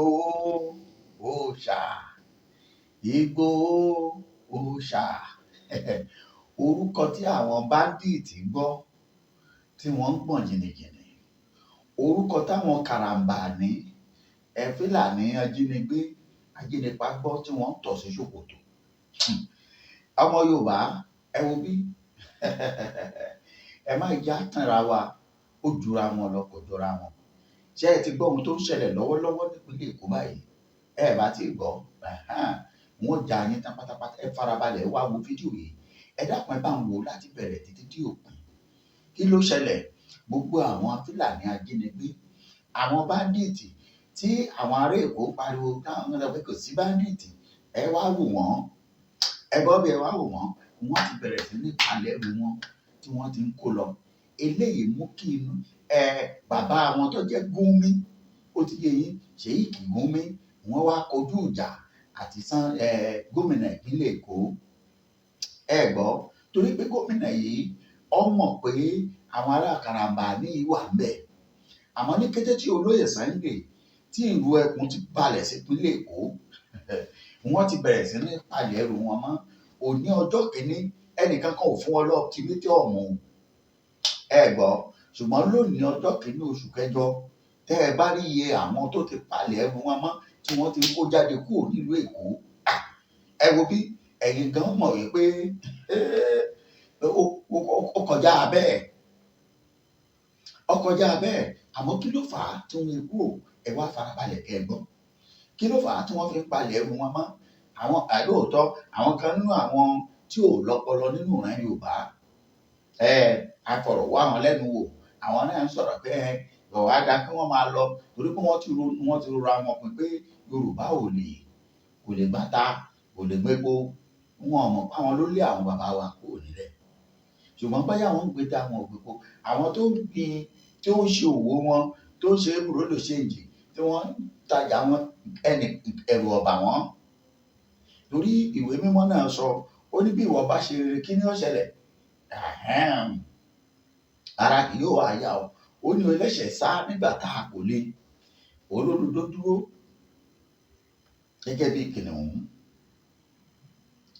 òòṣà, Ìgbò òòṣà. Orúkọ tí àwọn bandit gbọ́ tí wọ́n ń gbọ̀n jìnnìjìnnì, orúkọ táwọn karambání Fúlàní ajínigbé ajínipa gbọ́ tí wọ́n ń tọ̀ sí ṣòkòtò. Ọmọ Yorùbá ẹ wo bí ẹ má já tanra wa, ó jura wọn lọ kò jọra wọn. Ṣé ẹ ti gbọ́ ohun tó ń ṣẹlẹ̀ lọ́wọ́lọ́wọ́ nípínlẹ̀ Èkó báyìí? Ẹ bá ti gbọ́, wọ́n já yín tán pátápátá. Ẹ farabalẹ̀ wá wo fídíò yìí, ẹ dákun ẹ bá ń wò láti bẹ̀rẹ̀ títí dé òpin. Kí ló ṣẹlẹ̀? Gbogbo àwọn Fúlàní ajínigbé, àwọn báńdíìtì tí àwọn ará Èkó pariwo táwọn ń sọ pé kò sí báńdíìtì, ẹ wá wò wọ́n, ẹ gbọ́ bí ẹ wá wò wọ́n, wọ́n ti bẹ̀rẹ̀ sí ní palẹ̀ ẹrù wọn tí wọ́n ti ń kó lọ. Eléyìí mú kí inú bàbá wọn tó jẹ́ Gumi, ó ti yé yín, Sheikh Gumi, wọ́n wá kojú ìjà àti gómìnà ìpínlẹ̀ Èkó. Ẹ gbọ́, torí pé gómìnà yìí ó mọ̀ pé àwọn ará karambání wà ńbẹ̀. Àmọ́ ní kété tí olóyè Sunday tí ìlú ẹkùn ti balẹ̀ sí ìpínlẹ̀ Èkó, wọ́n ti bẹ̀rẹ̀ sí ní palẹ̀ ẹrù wọn mọ́. Òní ọjọ́ kìíní ẹnìkan kan ò fún wọn lọ́ọ̀tìmítì ọ̀hún. Ẹ gbọ́, ṣùgbọ́n lónìí ọjọ́ kìíní oṣù kẹjọ, tẹ́ ẹ bá rí iye àwọn tó ti palẹ̀ ẹrù wọn mọ́ tí wọ́n ti kó jáde kúrò nílùú Èkó. Ẹ wo bí ẹ̀yin gan mọ̀ wípé ó kọjá bẹ́ẹ̀, ó kọjá bẹ́ẹ̀. Àmọ́ kí ló fà á tí wọ́n ń kúrò? Ẹ wá farabalẹ̀ kẹ́ ẹ gbọ́. Kí ló fà á tí wọ́n fi ń palẹ̀ ẹrù wọn mọ́? Àwọn àlóòótọ́, àwọn kan nínú àwọn tí ò lọ́pọlọ nínú ìran Yorùbá, afọ̀rọ̀ wá wọn lẹ́nu wò, àwọn náà ń sọ̀rọ̀ pé ọ̀wá dá kí wọ́n máa lọ torí pé wọ́n ti rọra wọn pín pé Yorùbá kò lè gbáta, kò lè gbégbó. Wọn mọ̀ pé àwọn ló lé àwọn bàbá wa kúrò nílẹ̀. Ṣùgbọ́n báyà wọ́n ń gbé tá àwọn ògbépo, àwọn tó ń gbin, tí ó ń ṣe òwò wọn, tó ń ṣe bùrọ́dò ṣéǹjì, tí wọ́n ń tajà wọn, ẹ̀rù ọ̀bà wọn. Torí ìwé mímọ́ náà sọ, ó ní bí ìwọ bá ṣe rere, kí ni ó ṣẹlẹ̀? Ara kì yóò wá yá ọ. Ó ní ẹlẹ́ṣẹ̀ sá nígbà tá a kò lè, olódodo dúró gẹ́gẹ́ bí kìnìún.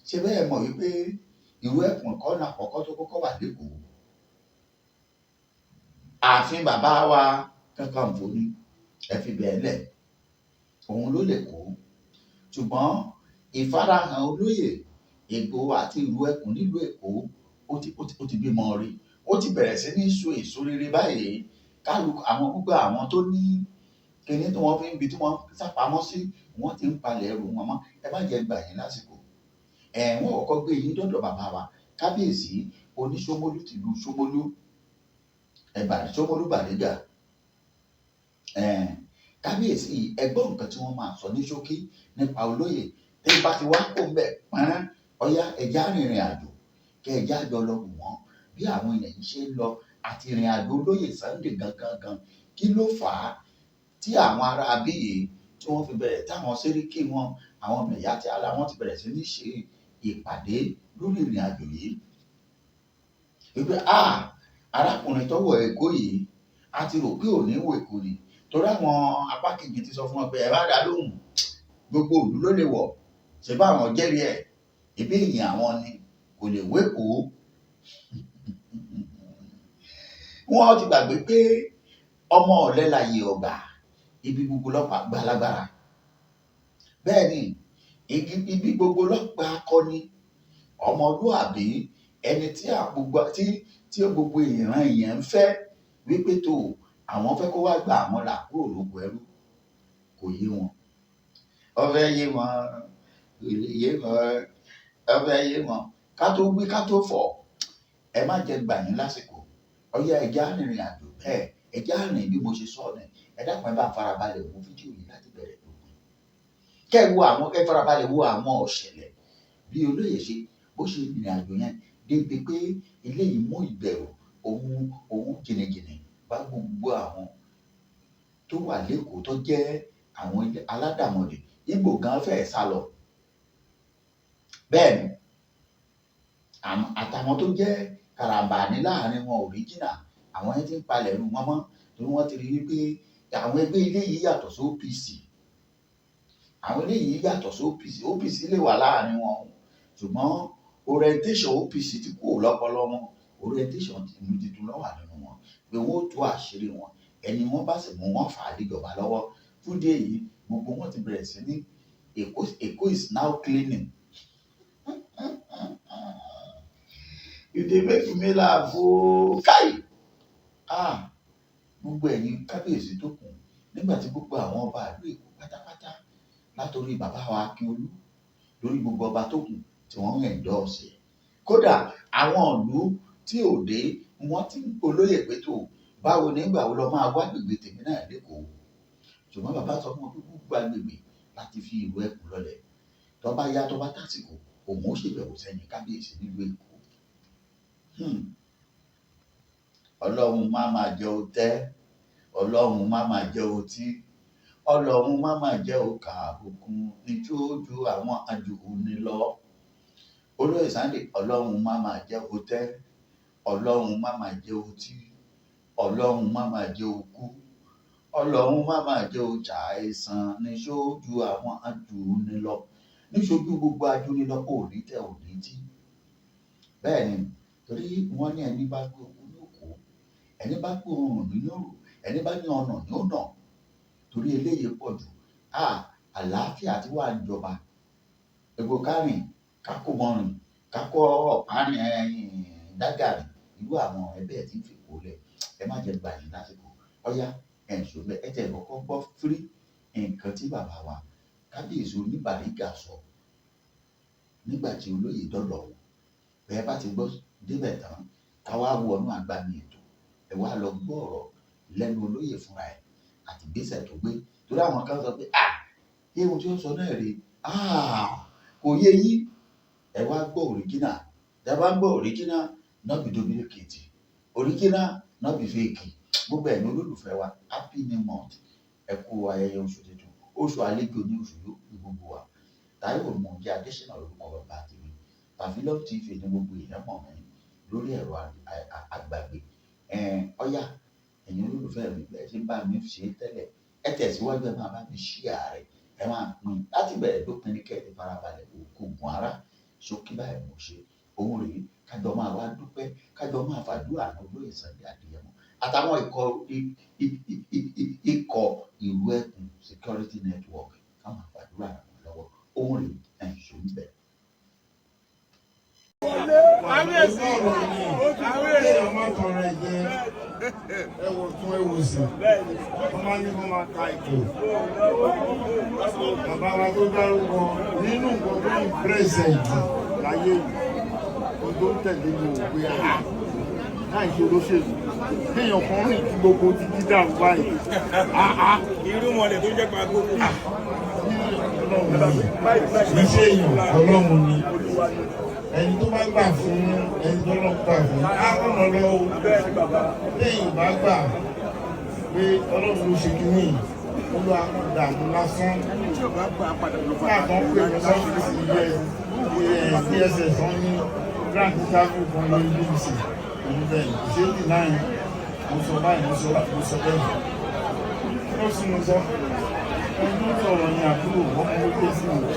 Ṣé bẹ́ẹ̀ mọ̀ wípé ìlú ẹkùn kọ́ náà àkọ́kọ́ tó kọ́kọ́ wà lẹ́kọ̀ọ́? Ààfin bàbá wa Kakanfò ni, ẹ fi bẹ́ẹ̀ lẹ̀, òun ló lè kó. Ṣùgbọ́n ìfarahàn olóyè Ìgbòho àti ìlú ẹkùn nílùú Èkó ó ti bímọ rí. Ó ti bẹ̀rẹ̀ sí ní so èso rere báyìí. Kálukú àwọn gbogbo àwọn tó ní kíní tí wọ́n fi ń bi tí wọ́n sápamọ́ sí, wọ́n ti ń palẹ̀ ẹrù wọn mọ́. Ẹ má jẹ́ gbà yín lásìkò. Wọ́n kọ́kọ́ gbé yín dọ́dọ̀ bàbá wa kábíyèsí oníṣómólú tìlú Ṣómólú, Ṣómólú Bàrígà. Kábíyèsí ẹgbọ́n nǹkan tí wọ́n máa sọ ní ṣókí nípa olóyè. Tí bá ti wá kó mbẹ̀ pọ́nrán, ọ̀yá ẹja rìnrìn àjò, kí ẹja jọ lọ wù wọ́n bí àwọn èèyàn yìí ṣe ń lọ àti ìrìn àjò olóyè Sunday gangan. Kí ló fà á tí àwọn ará abíyè tí wọ́n fi bẹ̀rẹ̀, táwọn sẹ́ríkì wọn, àwọn mẹ̀yà tí ara wọn ti bẹ̀rẹ̀ sí ní ṣe ìpàdé lórí ìrìn àjò yìí? Wípé arákùnrin tó wọ Èkó yìí, a ti rò pé òní wọ Èkó ni. Torí àwọn apá kejì ti sọ fún wọn pé ẹ bá dá lóhùn, gbogbo ìlú ló lè wọ̀. Ṣé bá àwọn jẹ́rìí ẹ̀? Ìbí èèyàn àwọn ni, kò lè wé Èkó. Wọ́n ti gbàgbé pé ọmọ ọ̀lẹ láyé ọgbà, ibi gbogbo lọ́pàá gbà lágbára. Bẹ́ẹ̀ ni, ibi gbogbo lọ́pàá akọni, ọmọlúàbí, ẹni tí gbogbo ìran èèyàn ń fẹ́ wípé tó àwọn fẹ́ kó wá gba àwọn là kúrò lóko ẹrú. Kò yé wọn. Ọfẹ́ yé wọn, yé wọn, ọfẹ́ yé wọn. Ká tó wí ká tó fọ̀, ẹ má jẹ́ gbà yín lásìkò. Ọ̀yá ẹja rìnrìn àjò bẹ́ẹ̀, ẹja rìn bí mo ṣe sọ ọ̀nà. Ẹ dákun ẹ bá farabalẹ̀ wo fídíò yìí láti bẹ̀rẹ̀ lópin. Kẹ́ farabalẹ̀ wo àwọn ọ̀ṣẹ̀lẹ̀ bí olóyè ṣe bó ṣe rìnrìn àjò yẹn débi pé eléyìí mú ìbẹ̀rù òun jìnnìjìnnì bá gbogbo àwọn tó wà lẹ́kọ̀ọ́ tó jẹ́ àwọn aládàmọ̀dì. Ìgbò gan fẹ́ẹ̀ sá lọ. Bẹ́ẹ̀ ni, àtàwọn tó jẹ́ karambání láàrin wọn original, àwọn yẹn ti ń palẹ̀ ẹrù wọn mọ́ torí wọ́n ti rí wípé àwọn ẹgbẹ́ ilé yìí yàtọ̀ sí OPC. àwọn eléyìí yàtọ̀ sí OPC. OPC lè wà láàrin wọn ṣùgbọ́n orientation OPC ti kúrò lọ́pọlọ wọn, orientation ìlú tuntun ló wà nínú wọn pé wọ́n ó tú àṣírí wọn, ẹni wọ́n bá sì mú wọn fà á díjọba lọ́wọ́. Fún díẹ̀ yìí gbogbo wọn ti bẹ̀rẹ̀ sí ní Èkó is now cleaning. You dey make me laugh ooo káì. Gbogbo ẹ̀yin kábíyèsí tó kù nígbà tí gbogbo àwọn ọba ìlú Èkó pátápátá látòrí bàbá wa Akíolú lórí gbogbo ọba tó kù tí wọ́n ń endorse. Kódà àwọn ìlú tí ò dé wọ́n ti ń polóyè pé tó báwo nígbà wo lọ máa wá gbègbè tèmi náà lẹ́kọ̀ọ́. Ṣùgbọ́n bàbá sọ fún wọn pé gbogbo agbègbè láti fi ìlú Ẹ̀kún lọ́lẹ̀. Tó bá yá tó bá tásìkò òun ó ṣèbẹ̀wò sẹ́yìn kábíyèsí nílùú Èkó. Ọlọ́run má máa jẹ́ ó tẹ́, Ọlọ́run má máa jẹ́ ó tí, Ọlọ́run má máa jẹ́ ó kà àbùkù níjójú àwọn àjùní lọ. Olóyè Sunday Ọlọ́run má máa jẹ́ ó tẹ́, Ọlọ́run má máa jẹ́ ó tí, Ọlọ́run má máa jẹ́ ó kú, Ọlọ́run má máa jẹ́ ó ṣàìsàn níjójú àwọn àjùní lọ. Níṣojú gbogbo àjùní lọ kò ní tẹ́ ò ní tí. Bẹ́ẹ̀ ni torí wọ́n ní ẹni bá gbé owó lóko, ẹni bá gbé ọrùn nínú òrò, ẹni bá ní ọ̀nà ní ọ̀nà. Torí eléyìí pọ̀ jù. Àlàáfíà tí wà ń jọba. Ègbò kárìn, kákó mọ́rin, kákó ọ̀párin dágàrí. Irú àwọn ẹgbẹ́ tí ń fi kó lẹ̀. Ẹ má jẹ́ gbà yín lásìkò. Ọ̀yá ẹ̀ṣọ́ bẹ́ẹ̀ ẹ tẹ̀ kọ́kọ́ gbọ́ fírí nǹkan tí bàbá wa kábíyèsí Oníbàrígà sọ nígbà tí olóyè dọ́dọ̀ wọn. Bẹ́ẹ̀ bá ti gbọ́ débẹ̀ tán ká wá wọnú àgbàmì ètò. Ẹ wá lọ gbọ́ ọ̀rọ̀ lẹ́nu olóyè fúnra ẹ̀ àti ìgbésẹ̀ tó gbé. Torí àwọn kan sọ pé ohun tí ó sọ náà rèé, kò yé yín. Ẹ wá gbọ́ òríjínà. Ẹ bá gbọ́ òríjínà náà bí duplicate, òríjínà náà bí fake. Gbogbo ẹ̀yin olólùfẹ́ wa happy new month. Ẹ kú ayẹyẹ oṣù tuntun. Oṣù àlejò ní oṣù yóò ní gbogbo wa. Táíwò Mọ̀ọ́jẹ́ Adéṣínà lórúkọ bàbá tèmi. Pavilion TV ní gbogbo èèyàn mọ̀ mí lórí ẹ̀rọ àgbàgbé. Ọ̀yá ẹ̀yin olólùfẹ́ mi bẹ́ẹ̀ tí ń bá mi ṣe tẹ́lẹ̀ ẹ tẹ̀síwájú ẹ máa bá mi share rẹ̀, ẹ máa pín láti bẹ̀rẹ̀ dópin ní kẹ́ẹ̀tì farabalẹ̀ ògùn ara ṣókí báyìí mo ṣe. Òun rèé kájọ máa wá dúpẹ́, kájọ máa fàdúrà ní olóyè Sunday Adéyẹmọ àtàwọn ikọ̀ ìlú Ẹ̀kún security network káwọn àfàdúrà ràn wọ́n lọ́wọ́. Òun rèé ẹ̀ṣọ́ ń bẹ̀. Ẹwọ tún ẹwọ sí wọ́n máa ní wọ́n máa ka ètò bàbá wa tó dárúkọ nínú nǹkan tó ń pírẹsẹ̀ntì láyé yìí kó tó ń tẹ̀lé mi ò pé láì ṣe olóṣèlú kéèyàn kan rìn kí gbogbo ti dídá báyìí irú mọ̀lẹ̀ tó jẹ́ pàgó kì í ṣe èèyàn Ọlọ́run ni ẹni tó bá gbà fún ẹni tó lọ gbà fún ákùnà lọ́wọ́ lẹ́yìn bá gbà pé Ọlọ́run ló ṣe kíní olú akọ̀dàmú lásán nígbà kan pé mo sọ́fíìsì DSS wọn ní grand travel kan lórí BBC òun bẹ́ẹ̀ ìṣèlú náà mo sọ báyìí mo sọ bẹ́ẹ̀ ó sì mo sọ ẹni tó sọ̀rọ̀ ní àbúrò ọmọ orí sí mi.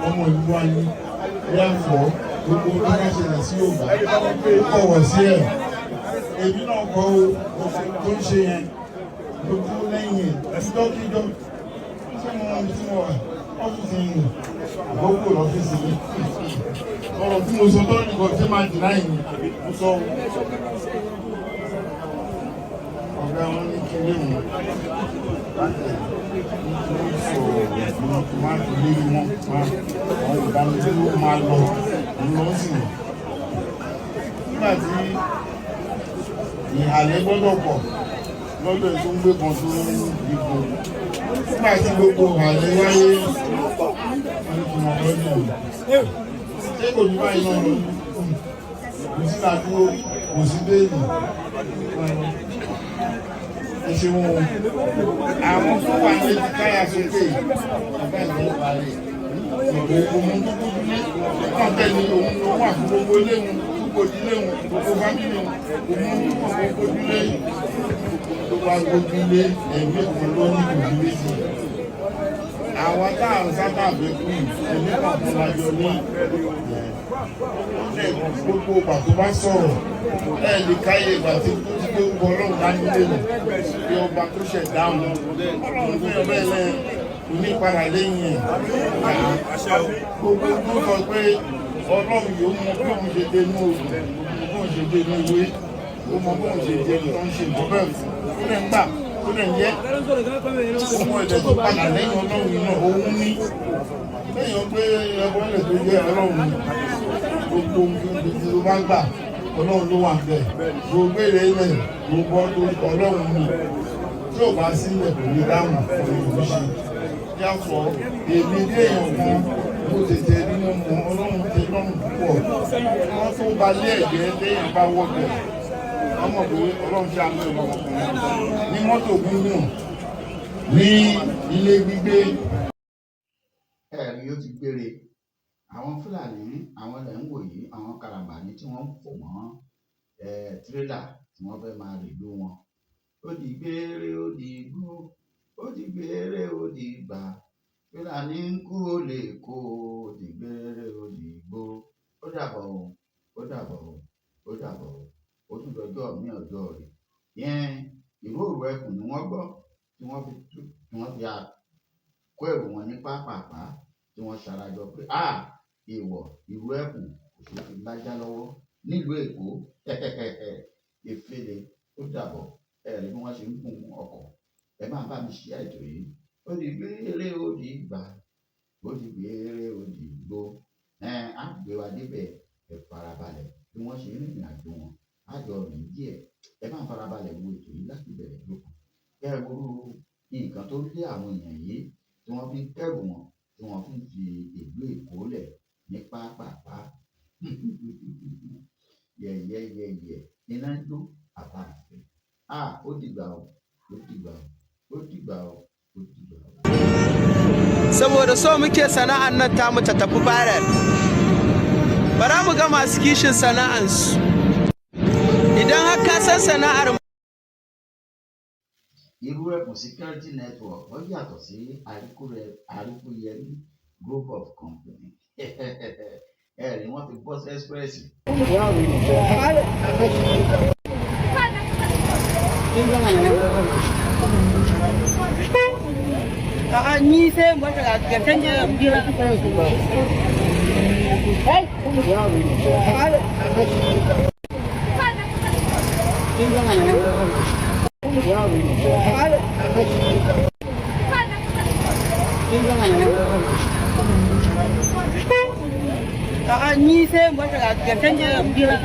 Ọmọ ìlú wa ní yàtọ̀ gbogbo tó bá ṣẹlẹ̀ sí Yorùbá kọ̀wọ̀ sí ẹ̀. Èmi náà kọ́ tó ń ṣe yẹn gbogbo lẹ́yìn ìjọ́kíjọ́ tí mo rán mi tí mo wà ọ́fíìsì yìí àkókò lọ́fíìsì yìí. Ọ̀rọ̀ tí mo sọ tó nìkan tí máa dì láì ní mo sọ ọ̀gá wọn ní kí lè mú láti nítorí sọ̀rọ̀ máa fi lé wọn àwọn ìdánilẹ́wọ́ máa lọ lọ́sìn. Nígbà tí ìhàlẹ́ gbọ́dọ̀ pọ̀ lọ́dọ̀ tó ń gbé kan tó ń dìbò. Nígbà tí gbogbo ìhàlẹ́ wáyé ní ìtumọ̀ lọ́dún. Ṣé kò ní báyìí náà lọ́dún? Kò sí làdúró, kò sí béèlì. Ẹṣẹ́ wọn àwọn tó wà ní káyà sókè ọ̀gá ìlú parí ìgbè ohun tó kó dúlé náà tẹ̀lé ohun tó wà fún gbogbo léwu gbogbo ìdílé wọn gbogbo fámìlì wọn ohun tó kó dúlé bá gbójúlé ẹ̀mí kan ló ní ìlú méjì. Àwọn tá à ń sábà fẹ́ kú ẹ̀mí kọ̀ọ̀kan lájọ ní gbogbo ìgbà tó bá sọ̀rọ̀ ẹ̀ lè káyé ìgbà tí ó gbọ́ ọlọ́run dání lẹ́nu bí ọba tó ṣẹ̀ dáhùn ọlọ́run fún ọbẹ̀ lẹ́ onípadà lẹ́yìn ẹ̀ gbogbo tó sọ pé ọlọ́run yóò mọ bí òun ṣe dé ní òògùn bí òun ṣe dé ní ìwé ó mọ bí òun ṣe dé ní òun ṣe bọ́ bẹ́ẹ̀ fún ó lẹ́ ń gbà ó lẹ́ ń jẹ́ ọmọ ẹ̀dẹ̀ tó padà lẹ́yìn ọlọ́run náà òun ní lẹ́yìn pé ẹgbọ́n lè tó jẹ́ ọlọ́run gbogbo ohun tó bá gbà ọlọ́run ló wà bẹ́ẹ̀ gbogbo èrè ilẹ̀ gbogbo ọlọ́run ni tí ò bá sílẹ̀ kò ní dáhùn fún ìlú ṣe yàtọ̀ èmi dé èèyàn kan mo tètè nínú mọ ọlọ́run tẹ lọ́rùn púpọ̀ wọ́n tó ba lé ẹ̀jẹ̀ téèyàn bá wọ́ bẹ̀ ọmọ pé ọlọ́run ṣe àmì ọmọkùnrin ní mọ́tò gúngùn ní ilé gbígbé. Ẹ̀rí ó ti gbére àwọn Fúlàní àwọn ilẹ̀ ń wò yìí àwọn karambání tí wọ́n ń fò mọ́ tírélà tí wọ́n fẹ́ máa rèlú wọn. Ó di gbére ó di igbó ó di gbére ó di ìgbà Fúlàní ń kú ó lè kó ó di gbére ó di igbó ó dàbọ̀ o ó dàbọ̀ o ó dàbọ̀ o ó tún dọjọ́ mi ọjọ́ rẹ̀ yẹn ìró òru ẹkùn ni wọ́n gbọ́ tí wọ́n fi kó ẹrù wọn ní pápápá tí wọ́n ṣarajọ pé èèwọ̀ ìró ẹkùn kò ṣe fi lájá lọ́wọ́ nílùú Èkó efele ó dàbọ̀ ẹ̀rí bí wọ́n ṣe ń gùn ọkọ̀ ẹ máa bá mi ṣí àìtó yìí ó di gbére ó di ìgbà ó di gbére ó di ìgbó á gbé wa débẹ̀ ẹ farabalẹ̀ bí wọ́n ṣe rìnrìn àjò wọn á jọ rìn díẹ̀ ẹ máa farabalẹ̀ wo ètò yìí láti bẹ̀rẹ̀ lókun kẹ́ ẹ wo nǹkan tó lé àwọn èèyàn yìí tí wọ́n fi ń kẹ́rù wọn tí wọ́n fi ń fi ìlú Èkó lẹ̀ ní pápápá yẹ̀yẹ̀yẹ̀yẹ̀ iná ń jó àbáàfẹ́ ó dìgbà o ó dìgbà o ó dìgbà o ó dìgbà o. Saboda so muke sana'an nan tamu ta tafi viral bara mu ga masu kishin sana'ansu idan har ka san sana'ar. Irú ẹ̀bùn security network ó yàtọ̀ sí Àríkúyẹrí group of company ẹ̀rí wọ́n fi bọ́ sí express. Ni sai mu ga canje bira ni sai mu ga canje bira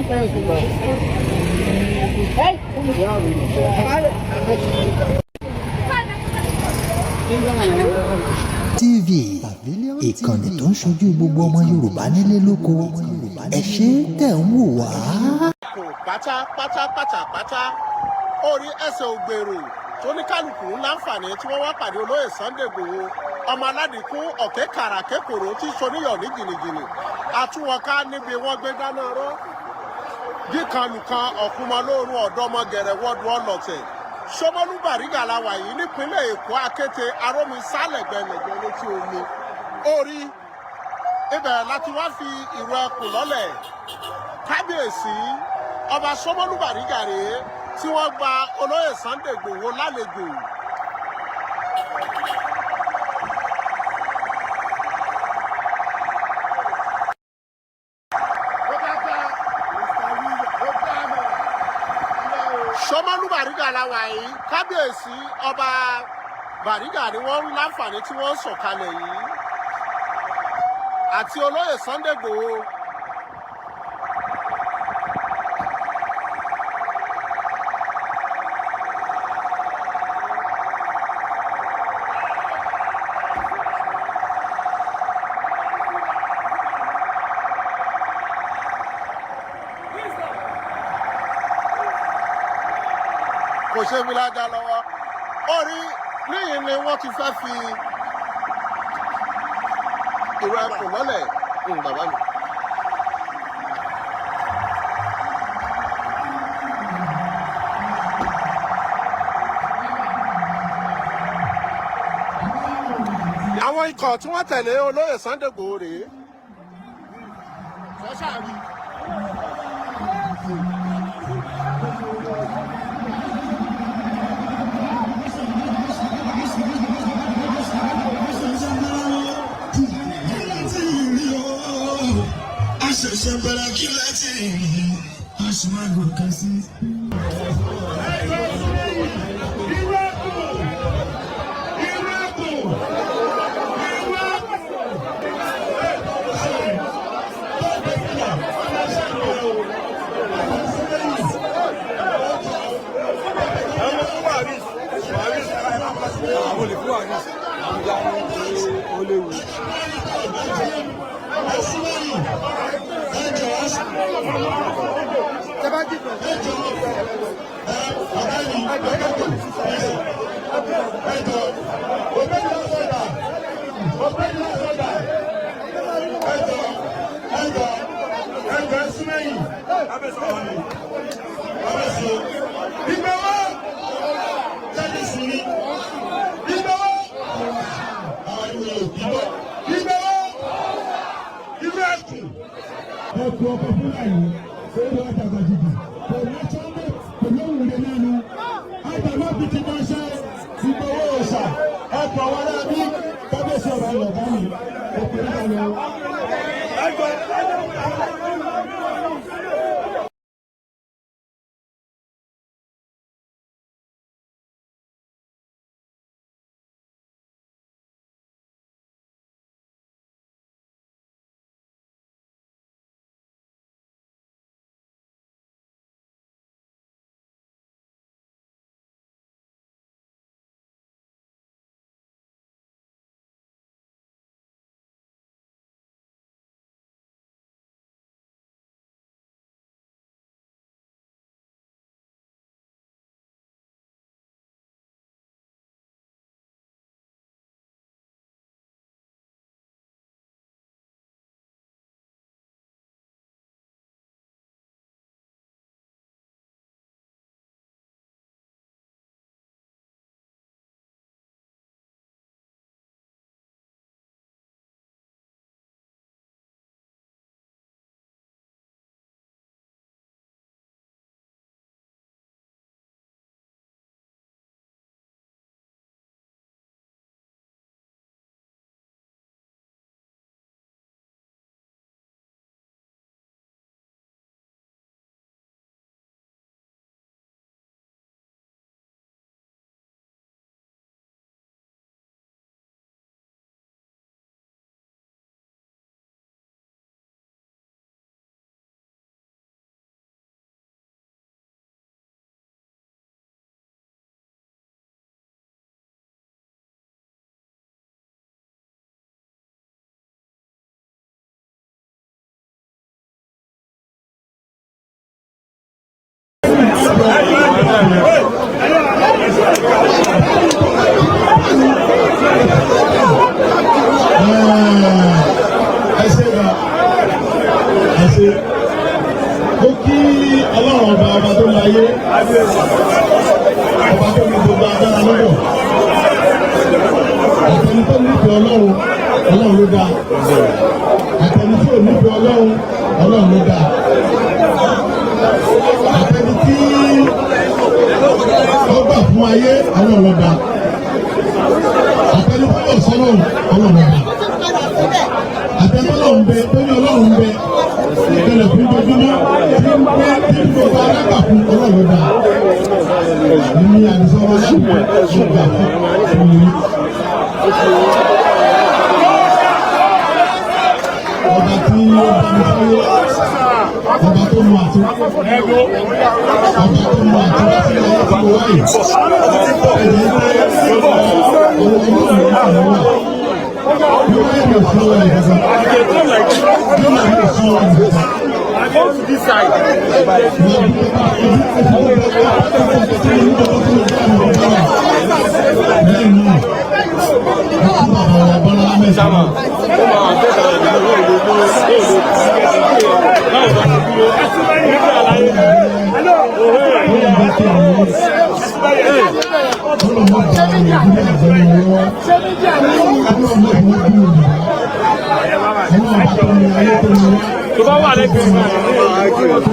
TV ìkànnì tó ń ṣojú gbogbo ọmọ Yorùbá nílé lóko ẹ ṣé tẹ̀ ń wò wá. pátápátá orí ẹsẹ̀ ògbèrò tó ní kálukú láǹfààní tí wọ́n wá pàdé olóyè Sunday Igboho ọmọ aládìkún ọ̀kẹ́ kàràkẹ́kọ̀rọ̀ tí soníyàn ní jìnnìjìnnì àtúwọ̀ká níbi wọ́n gbé dáná rọ́ díkanlùkan ọ̀kúnmọ́lóorun ọ̀dọ́mọ gẹ̀rẹ́ wọ́ọ̀dù ọlọ́tẹ̀ Ṣómólú Bàrígà la wà yìí nípínlẹ̀ Èkó akété arómi sálẹ̀gbẹ̀lẹ̀gbẹ̀ létí omi orí ibẹ̀ láti wá fi ìró ẹkùn lọ́lẹ̀ kábíyèsí ọba Ṣómólú Bàrígà rèé tí wọ́n gba olóyè Sunday Igboho lálejò. Ṣómólú Bàrígà la wà yìí kábíyèsí ọba Bàrígà ni wọ́n ń láǹfààní tí wọ́n ń sọ̀kalẹ̀ yìí àti olóyè Sunday Igboho. Kò ṣe fi lájà lọ́wọ́ orí níyìn ni wọ́n ti fẹ́ fi ìró ẹkùn lọ́lẹ̀ bàbá mi. àwọn ikọ̀ tí wọ́n tẹ̀lé olóyè Sunday Igboho rèé. Ṣẹ̀ṣẹ̀ bẹ̀rẹ̀ kí láti rìn a sì máa gòkè sí. ọba tó láyé ọba tó ní gbogbo agbára lọ́dọ̀ àtẹni tó nífẹ̀ẹ́ ọlọ́run ọlọ́run ló dá àtẹni tí ò nífẹ̀ẹ́ ọlọ́run ọlọ́run ló dá àtẹni tí ó gbà fún ayé ọlọ́run ló dá àtẹni tó lọ sọ́lọ́run ọlọ́run ló dá àtẹni tó lọ ń bẹ tó ní ọlọ́run ń bẹ ìbẹ̀rẹ̀ fún ojúmọ́ tí ń gbé tí ń gbogbo alágbà fún ọlọ́run dá ní àdìsọ́wọ́ alágbà fún ọgbà fún mi. Ọba tí ó bá mi sáyé, ọba tó mú àti ọba tó mú àti wá sí ayé tí mo wáyé. Ẹ̀jẹ̀ ń bẹ́ ọwọ́ inú mi ní àwọn wà. You might be slow like this. You might be slow like this. I go to this side. Hello. tó bá wà lẹ́gbẹ̀ẹ́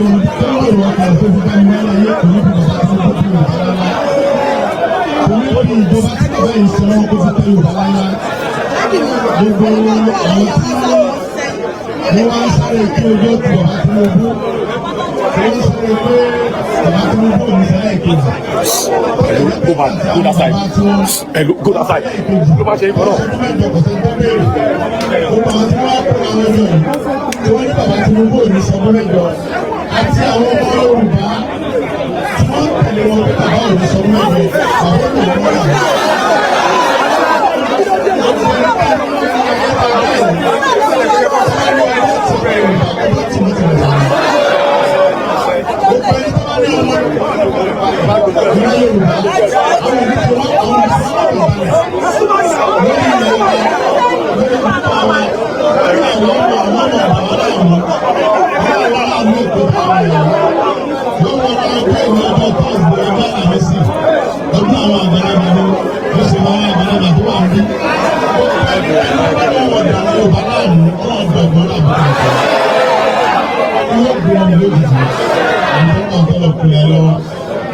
go that side. Ló bá ṣe é kọ́ náà. Tí wọ́n ní bàbá Tinubu ò ní sanwó mẹ́jọ àti àwọn ọmọ Yorùbá tí wọ́n tẹ̀lé wọn pé bàbá ò ní sanwó mẹ́jọ àwọn ọmọ Yorùbá.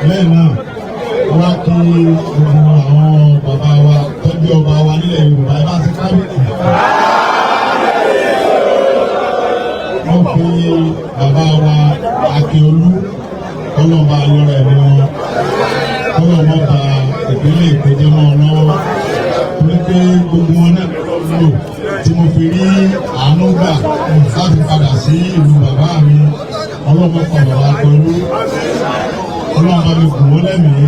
Lẹ́yìn náà wá kí gbogbo àwọn bàbá wa tọ́jú ọba wa nílẹ̀ Yorùbá ẹ bá ti kábíyèsí. Wọ́n fi bàbá wa Akíolú ọlọ́ba lọ́rọ̀ ẹ̀mí wọn ọlọ́mọ ba ìpínlẹ̀ Èkó jẹ́ mọ́ ọ lọ́wọ́ torí pé gbogbo wọn náà lò tí mo fi rí àánú gbà láti padà sí ìlú bàbá mi ọlọ́mọ kan bàbá Akíolú. Ọlọ́run bá mi gùn wọ́n lẹ́mìí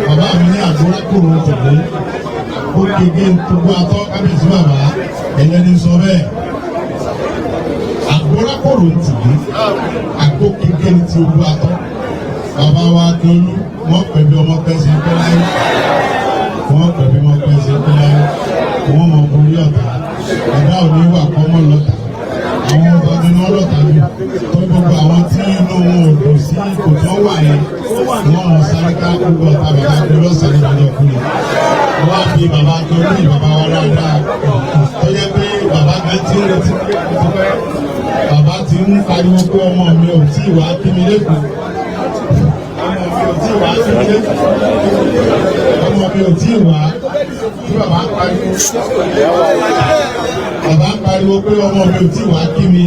bàbá mi ní àgbórákòrò tẹ̀lé ó kéke gbogbo atọ́ kábíyèsí bàbá ẹ̀yẹ́ni sọ bẹ́ẹ̀ àgbórákòrò tìlé àgbo kéke ní ti gbogbo atọ́ bàbá wa Akíolú wọ́n pẹ̀lú ọmọ pẹ́sẹ̀ pẹ́láyé wọ́n pẹ̀lú ọmọ pẹ́sẹ̀ pẹ́láyé wọ́n mọ borí ọ̀tá ọ̀dá òní wà kọ́mọ́ lọ́tà àwọn ọ̀dọ́ ní ọlọ́ta yìí tó gbogbo àwọn tí inú wọn ò dùn sí ipò tó wà yẹn wọ́n mọ̀ sáré ká gbogbo ọ̀tá bàbá Akíolú sáré lọ́dọ̀ ọkùnrin wọ́n á fi bàbá Akíolú ní bàbá wa dáadáa tó yẹ pé bàbá kan ti ń retí bàbá ti ń pariwo pé ọmọ mi ò tí ì wá kí mi lẹ́kọ̀ọ́ ọmọ mi ò tí ì wá tí bàbá ń pariwo pé ọmọ mi ò tí ì wá kí mi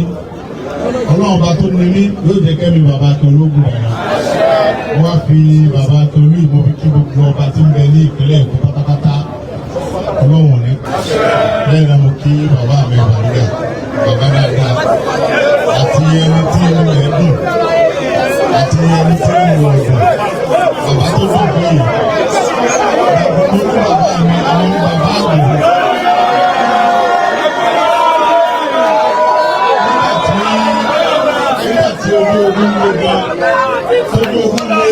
Ọlọ́run bá tó ní ní yóò jẹ́ kẹ́mi bàbá Akíolú gùn ẹ̀rọ wọ́n á fi bàbá Akíolú ìmọ̀ fi kí gbogbo ọba tí ń bẹ ní ìpínlẹ̀ Èkó pátápátá Ọlọ́run ní lẹ́yìn náà mo kí bàbá mi Bàrígà bàbá dáadáa àti ẹni tí inú rẹ̀ dùn àti ẹni tí inú rẹ̀ dùn bàbá tó dùn bẹ́ẹ̀ ẹ̀bùn ní bàbá mi àwọn bàbá àgbègbè. Ojú ogun ló gan, ojú ogun lé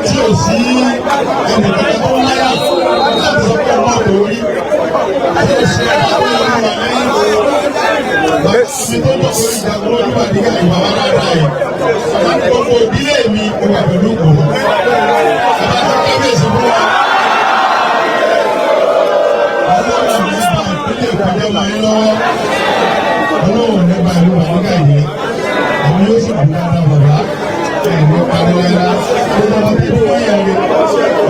tí ò sí ẹnìkan tó láyà láti sọ pé ọmọ tó rí tí ò sí àwọn ọmọ rẹ̀ lẹ́yìn bàbá mi tó lọ sí ìjàgbọ́n ojú Bàrígà ìwà wa dáadáa yìí bàbá mi gbogbo ìdílé mi kò wà pẹ̀lú kò bàbá tó kábíyèsí fún wa. Àwọn ọmọ mi bá ìpínlẹ̀ Èkó jẹ́ wọ̀nyí lọ́wọ́ Ọlọ́run nípa ìlú Bàrígà yìí àwọn yóò sì kú dáadáa bàbá ẹ̀mí pariwẹ́lá gbogbo ọmọ tí wọ́n yẹ mi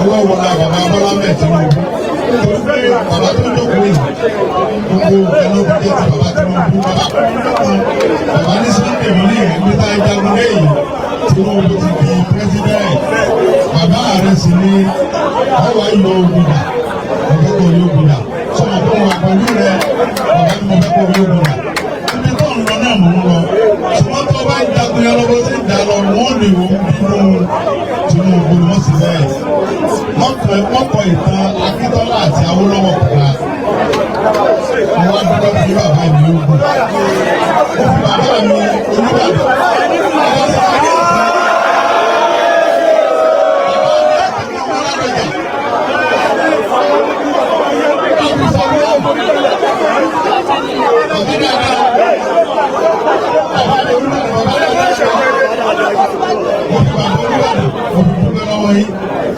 ọwọ́ wọlé bàbá Bọ́lá mẹ́ẹ̀ Tinubu bàbá tó dókòó yìí gbogbo ẹlọ́gbọ̀n jẹ́ ti bàbá Tinubu bàbá ní Sunday mọ́lẹ́ yẹn níta ìjagun lẹ́yìn Tinubu ti di president bàbá rẹ̀ sì ní ọwọ́ ìlú Ògùdà ọ̀gbọ́gbọ̀ ìlú Ògùdà sọ̀rọ̀ fún wa pẹ̀lú rẹ̀ bàbá ní mo fẹ́ kọ́ ìlú Ògùdà ibi tó ń lọ náà mò ń lọ ṣùgbọ́n tó bá ń jagun yẹn lọ́wọ́ sí ìjà lọ wọ́n lè wọ́n bínú Tinubu wọ́n sì bẹ́ẹ̀ wọ́n kọ ìtàn Akíntọ́lá àti Awólọ́wọ̀ kọ̀ọ̀la àwọn adúgbò fún bàbá mi lógún ó fi bàbá mi Olúbàdàn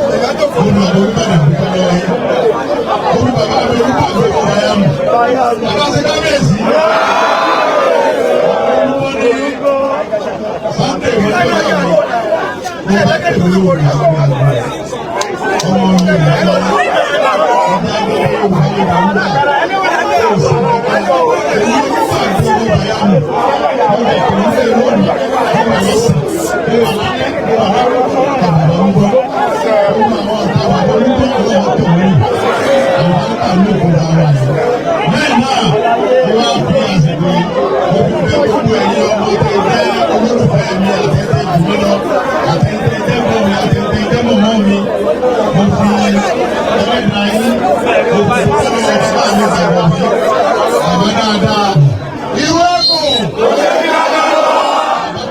Olú àwọn olùbàdàn dúpẹ́ lọ́wọ́ yín. Olú bàbá mi olùbàdàn dúpẹ́ lọ́wọ́ yá mi. Bàbá ṣe kábíyèsí. Olúwọ́ ní Sunday wọ́n tó yà mí. Mo bá tẹ̀lé olówó ní àwọn àgbà. Ọmọ mi ò ní lọ. Ọjà ìgbà yóò wáyé ìdàrúdà. Yóò sì ní ká. Èyí ló fà á tó ló bá yá mi. Mo lè kọ́ ní ilé lónìí. Mo wà lọ́sàn. Mo wà lálẹ́. Mo wà lálẹ́. Àbùdá ń bọ̀. Olú àwọn ọ̀tá wa olùkọ́ ọlọ́wọ́ tó wọlé. Àwọn ọ̀tá ló kó ra wa. Bẹ́ẹ̀ náà, mo wá fi àsìkò òdùnkẹ́ gbogbo ẹ̀yìn ọmọ tẹ̀ jẹ́ olólùfẹ́ mi àtẹ̀tẹ̀ jùmí lọ. Àtẹ̀tẹ̀ jẹ́mọ̀ mi àtẹ̀tẹ̀ jẹ́mọ̀ mọ́ mi. Mo fi ẹlẹ́dàá yín. Mo fi ọlọ́wọ́ bàbá mi bàbá mi. Bàbá dáadáa. Ìwé ẹ̀kọ́. Bàbá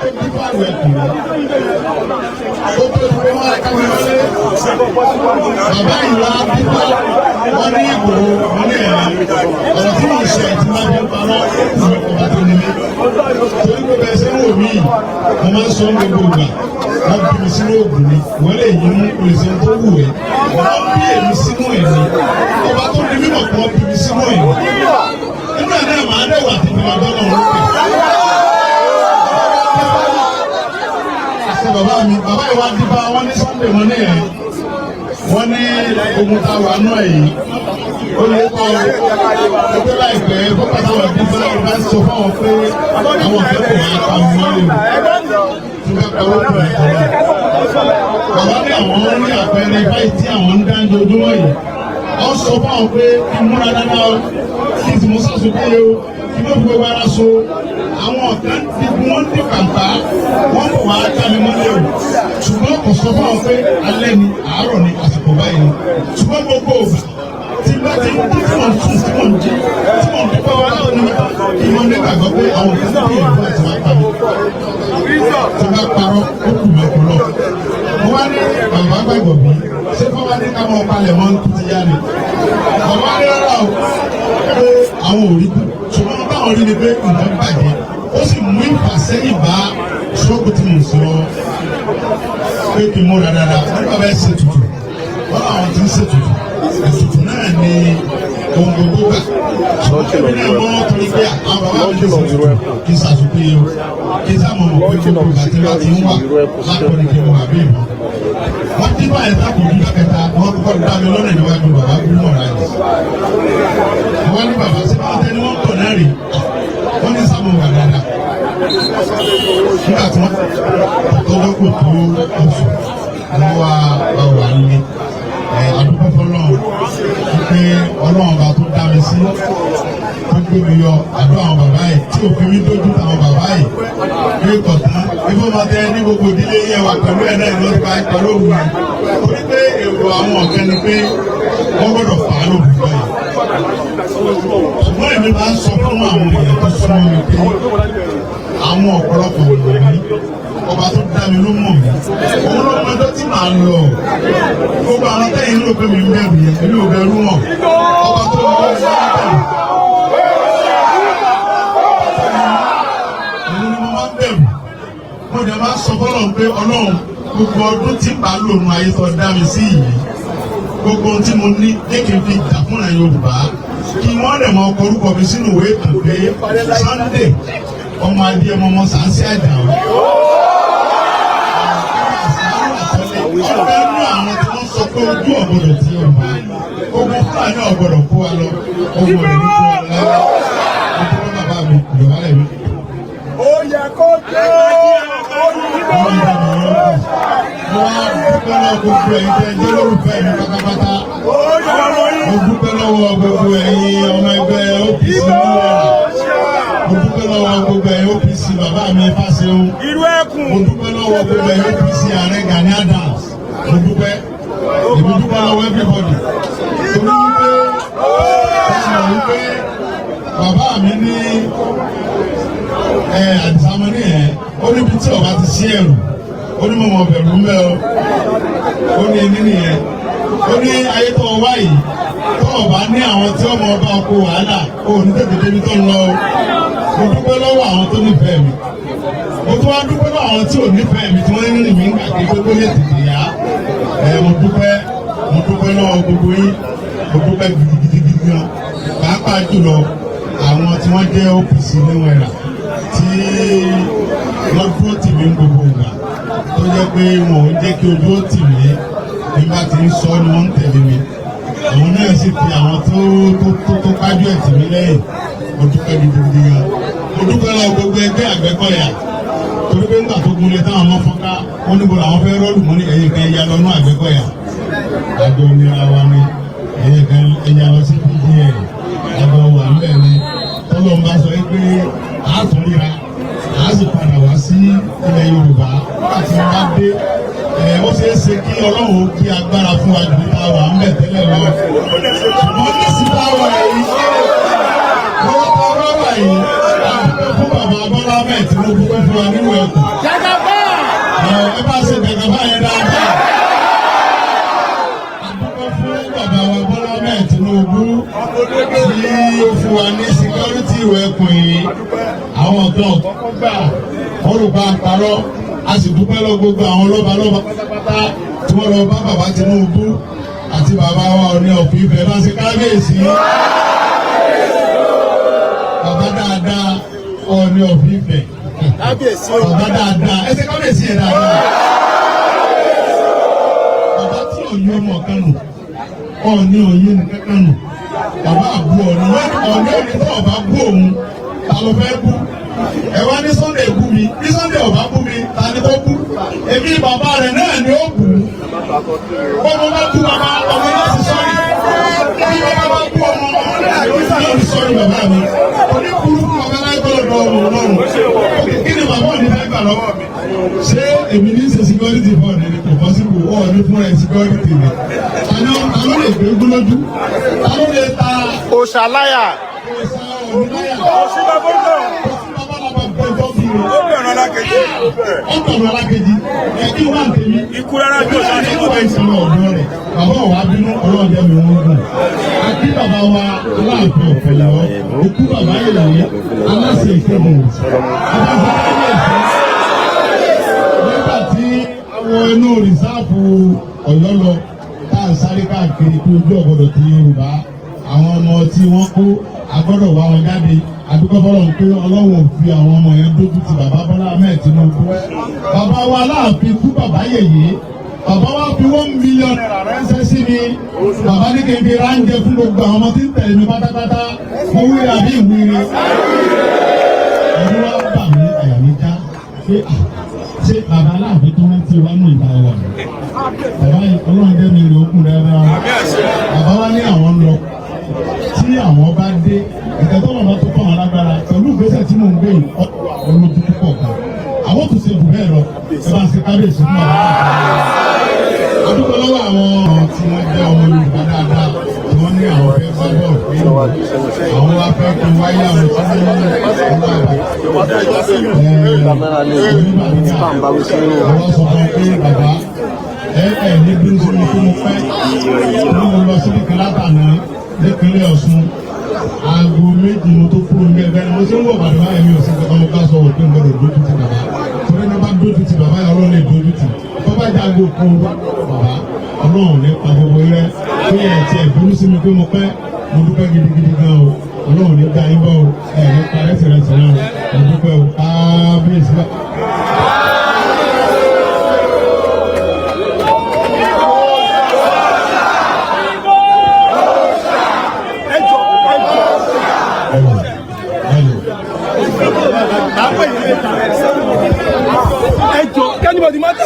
tó bí fáwọn ẹ̀kọ́. Ó tó ìwé wọn ká mi wọlé. Bàbá ìwà bíbá wọn ní ìgbò wọn ní ẹ̀rọ ọ̀rọ̀ tí wọ́n ṣe àti máa fi parọ́ ìwé ọba tó nílé. Torí pé bẹ́ẹ̀ ṣe ń wò mí, mo máa ń sọ ń gbogbo ìgbà, wọ́n bí mi sínú òògùn ni, wọ́n lè yí mú olùsọ tó wù ẹ́. Wọ́n bí èmi sínú ẹ̀ ní. Ọba tó ní mímọ̀ kan bí mi sínú ẹ̀ ní. Nígbà náà màá dẹ̀wà àti ìgbìmọ̀ bọ́lá òun pè. Bàbá mi, bàbá ìwà dìbà wọn ní Sunday wọn ní ẹ̀. Wọ́n ní ogun ta wà náà yìí. Ó lè kọ́ ẹgbẹ́ láìpẹ́ kó pàtàkì àwọn ìdíje náà bá sọ fáwọn pé àwọn akẹ́kọ̀ọ́ máa pa wọn lé o. Tí wọ́n pa owó pọ̀ ẹ̀kọ́ náà. Bàbá ní àwọn ní àpẹẹrẹ báyìí tí àwọn ń dá ojoojúmọ́ yìí. Wọ́n sọ fáwọn pé kí n múra dáadáa o, kí n sì mú sàṣọ péye o, kí n má fi gbogbo ara so. Àwọn ọ̀kan ti wọ́n ti kàǹtà wọ́n bọ̀ wá jáde mọ́lẹ̀ o. Ṣùgbọ́n kò sọ fún ọ pé alẹ́ ni àárọ̀ ni àsìkò báyìí ni. Ṣùgbọ́n gbogbo ògbà tí bá ti ń tí wọ́n sùn tí wọ́n jí tí wọ́n dúpẹ́ wá láwọn ní kí wọ́n ní gbàgbọ́ pé àwọn kan bí èèyàn bá ti wá pa mí. Tí bá parọ́ ó kù mí ọpọlọ. Mo wá ní bàbá gbàgbọ́ bí ṣé fún wa ní ká mọ palẹ̀ mọ́ ti yá ni. Bàbá ní rárá o pé àwọn ò rí kú. Ṣùgbọ́n báwọn rí ni pé nǹkan bàjẹ́. Ó sì mú ìfàsẹ́yìn bá ṣọ́ọ̀bù tí mo sọ pé kí n múra dáadáa wọ́n bá bẹ́ẹ̀ ṣe tutù wọ́n àwọn tí ń ṣe tutù ètùtù náà ni ohun gbogbo gbà ṣọ́ọ̀bù náà wọ́n torí pé àwọn bàbá mi ti ṣe tutù kí n ṣàtúntò yẹ o kí n sáà mọ̀ mọ̀ pé gbogbo àti bá ti ń wà lápò ní kí n wà bí ìbọn. Wọ́n ti bá ẹ̀ta kò dúdú kẹta wọ́n kọ́kọ́ dá mi lọ́nà ìwájú bàbá bí mọ̀ ráyè. Wọ́n ní bàbá sí máa tẹ́ni wọ́n tọ̀ náà rè wọ́n ní sáà mọ̀ wà dáadáa. Nígbà tí wọ́n tọ́jọ́ kò tó oṣù wọ́n wá wà ní àdúgbò fọlọ́run pé ọlọ́run bá tó dá mi sí tó gbé mi yọ àdó àwọn bàbá yìí tí òfin mi dójú àwọn bàbá yìí ní kọ̀tán ifo máa tẹ ní gbogbo ìdílé yẹn wà pẹ̀lú ẹ̀dá ìlọ́sípa pẹ̀lú òun yìí torí pé èrò àwọn ọ̀kẹ́ ni pé wọ́n gbọ́dọ̀ fà á lóògùn báyìí. Ṣùgbọ́n èmi máa ń sọ fún àwọn èèyàn tó súnmọ́ mi pé àwọn ọ̀pọ̀lọpọ̀ wọ̀nyí ọba tó dá mi ló mọ̀ mí òun ló mọ ọjọ́ tí màá lọ gbogbo àwọn tẹ́yìn ló pé mi ń bẹ̀rù yẹn èmi ò bẹ̀rù wọn ọba tó ń bọ̀ sí bẹ̀rù èmi ni mo máa ń bẹ̀rù mo jẹ́ máa ń sọ fọ́lọ́run pé ọlọ́run gbogbo ọdún tí màá lò nù ayé tó dá mi sí yìí gbogbo ohun tí mo ní jẹ́ kí n fi jà fúnra Yorùbá kí wọ́n lè mọ ọkọ̀ orúkọ mi sínú ìwé ìtàn pé Sunday ọmọ adé ọmọ sàǹsì àjà o. Ọ̀pẹ nú àwọn tí wọ́n sọ pé ojú ọ̀gbọ̀dọ̀ tí o bá ogun Fúlàní ọ̀gbọ̀dọ̀ kó wa lọ ogun rẹ̀ ní kó wa lọ. Nítorí bàbá mi ìjọba rẹ̀ mi. Ó yẹ kó jẹ́ Wọ́n yà mí lọ́wọ́. Mo wá dúpẹ́ lọ́wọ́ gbogbo ẹ̀yin tẹ́ jẹ́ lórúkọ mi pátápátá. Mo dúpẹ́ lọ́wọ́ gbogbo ẹ̀yin ọmọ ẹgbẹ́ OPC mo dúpẹ́ lọ́wọ́ gbogbo ẹ̀yin OPC bàbá mi Fáṣẹ̀hùn. Mo dúpẹ́ lọ́wọ́ gbogbo ẹ̀yin OPC ààrẹ Gani Adams. Mo dúpẹ́. Èmi dúpẹ́ lọ́wọ́ everybody. Torí wípé bàbá mi ní àdìsámọ́ ní ẹ̀ ó níbi tí ọba ti sí ẹ̀rù ó ní mọ̀mọ́ bẹ̀rù ń bẹ́ ó ní ẹni nìyẹn ó ní ayé tó wá yìí tó ọba ní àwọn tí ọmọ ọba ọkọ wàhálà ó ní tètè débi tó ń lọ mo dúpẹ́ lọ́wọ́ àwọn tó nífẹ̀ẹ́ mi mo tún wá dúpẹ́ lọ́wọ́ àwọn tí ò nífẹ̀ẹ́ mi tí wọ́n ń rìn mí gbàgbé gbogbo lè tètè yá mo dúpẹ́ lọ́wọ́ gbogbo yín, mo dúpẹ́ gidigidi gan, pàápàá jùlọ àwọn tí wọ́n jẹ́ OPC níwọ̀n ẹ̀rà tí wọ́n dúró tì mí gbogbo ìgbà tó jẹ́ pé wọn ò jẹ́ kí ojú ó tì mí nígbà tí ń sọ ni wọ́n ń tẹ̀lé mi. Àwọn náà sì fi àwọn tó kájú ẹ̀ tì mí lẹ́yìn. Mo dúpẹ́ gidigidi gan. Mo dúpẹ́ lọ́wọ́ gbogbo ẹgbẹ́ Àgbẹ̀kọ̀yà torí pé nígbà tó gunlé táwọn ọmọ fọ́nká wọ́n níbo làwọn fẹ́ rọ́ọ̀lù mọ́ ní ẹ̀yìn kan ẹ̀yà lọ́nà Àgbẹ̀kọ̀yà. Àjọ ni àwa ni ẹ̀yìn kan ẹ̀yà lọ sí PDL. Àjọ wà nílẹ̀ ni tọ́lọ́ ń bá sọ pé àátúnríra àá sì padà wá sí ilẹ̀ Yorùbá nígbà tí wọ́n bá dé. Ó ṣeé ṣe kí Ọlọ́run kí agbára fún wa ju ta wà ń bẹ̀ tẹ́lẹ̀ lọ. Ṣùgbọ́n ní sítáwà yìí lọ́wọ́ tá a bá wà yìí àdúgbò fún bàbá Bọ́lá Ahmed Tinubu pé fún wa nínú ẹ̀kọ́. Ẹ bá ṣe Jagaba yẹn dáadáa. Àdúgbò fún bàbá wa Bọ́lá Ahmed Tinubu tí ó fún wa ní síkírọ́rìtì ìwé ẹ̀kọ́ yìí. Àwọn ọ̀gá ọ̀kọ́kọ́ gbà wọ́n rò bá parọ́. A sì dúpẹ́ lọ gbogbo àwọn lọ́balọ́ba pátápátá tí wọ́n lọ bá bàbá Tinubu àti bàbá wa Ọọ̀ni of Ifẹ̀ bá ṣe kábíyèsí. Bàbá dáadáa Ọọ̀ni of Ifẹ̀. Bàbá dáadáa ẹ ṣe kábíyèsí yẹn dáadáa. Bàbá tí Ọọ̀ni ọmọ Kánò Ọọ̀ni òye nìkan Kánò. Bàbá àbú Ọọ̀ni Ọọ̀ni òní tó ọba bú òun ta ló fẹ́ bú. Ẹ wá ní Sunday bú mi, ní Sunday ọba bú mi, ta ni tó bú? Èmi bàbá rẹ̀ náà ni ó bú. Bọ́mọ bá bú bàbá ọmọ náà sì sọ́rí. Bí bàbá bá bú ọmọ náà sì sọ́rí bàbá mi. Òní burú fún bàbá láì gbọ́dọ̀ dọ̀ ọmọ lọ́rùn. Kí ni bàbá òní fẹ́ gbà lọ́wọ́ mi? Ṣé èmi ní ṣe security board ni kò possible ọ̀ ní fún ẹ̀ security ni? Ta ló lè gbé gbólójú? Ta ló lè ta? Òṣàláyà. Ọ̀nà alákejì. Ẹ̀kí wà tèmi. Ikú rárá bí òṣà ní ìwà ìṣẹ̀lẹ̀ ọ̀dọ́ rẹ̀. Bàbá wa bínú ọlọ́ọ̀dẹ́ mi wọ́n gùn. Àti bàbá wa aláàfin ọ̀pẹ̀lẹ̀ ọ́. Ikú bàbá ìlàyé aláṣẹ ìkéde. Nígbà tí àwọn inú rìsáàfù Ọ̀yọ́ lọ tá à ń sáré káàkiri pé ojú ọ̀gbọ̀dọ̀ ti Yorùbá. Àwọn ọmọ tí wọ́n kó agbọ́dọ̀ wá wọn jáde. Àdúgbò bọ́lọ̀ ń pé Ọlọ́run ò fi àwọn ọmọ yẹn dójú ti bàbá Bọ́lá Ahmed Tinubu. Bàbá wa Aláàfin kú bàbá yèyé. Bàbá wa fi $1 million ránṣẹ́ sí mi. Bàbá ní kí n fi ránjẹ fún gbogbo àwọn ọmọ tí ń tẹ̀lé mi pátápátá. Mo wíri àbí ìwíri. Ẹ̀rú wa bà mí àyà mi já. Ṣé bàbá Aláàfin tó ń ti wá mú ìta wà? Bàbá Ọlọ́run jẹ́ mi rè ókùn rárá. Bàbá wa ní àwọn ń lọ. Tí àwọn bá dé ìtẹ́ tó wọn bá tó kọ́ wọn lágbára pẹ̀lú ìgbésẹ̀ tí mò ń gbé yìí olójú púpọ̀ kan àwọn tó ṣe jù bẹ́ẹ̀ lọ ẹ bá ń ṣe kábíyèsí fún àwọn adúgbò lọ́wọ́ àwọn tí wọ́n jẹ́ ọmọ Yorùbá dáadáa tí wọ́n ní àwọn fẹ́ bá bọ̀ pé àwọn wá fẹ́ kí wáyé àwọn tí wọ́n ní àwọn sọ fún pé bàbá ní bí n sọ fún mi pẹ́ mo lọ síbi kan látàná nípínlẹ̀ Ọ̀ṣun aago méjì mo tó kúrò ní ẹgbẹ́ mo ṣe ń wọ̀ bàdàn báyìí mi ò sí kankan mo ká sọ wọ̀ pé n gbọ́dọ̀ dójú ti bàbá torí náà bá dójú ti bàbá yẹn Ọlọ́run lè dójú ti bàbá jágo kan bàbá Ọlọ́run ní pa gbogbo rẹ pé ẹ̀ tí ẹ̀ dúró sí mi pé mo pẹ́ mo dúpẹ́ gidigidi gan o Ọlọ́run ní dá yín bọ́ o ẹ̀ ní parẹ́ tìrẹsì náà mo dúpẹ́ o kábíyèsí bá. Anybody matter?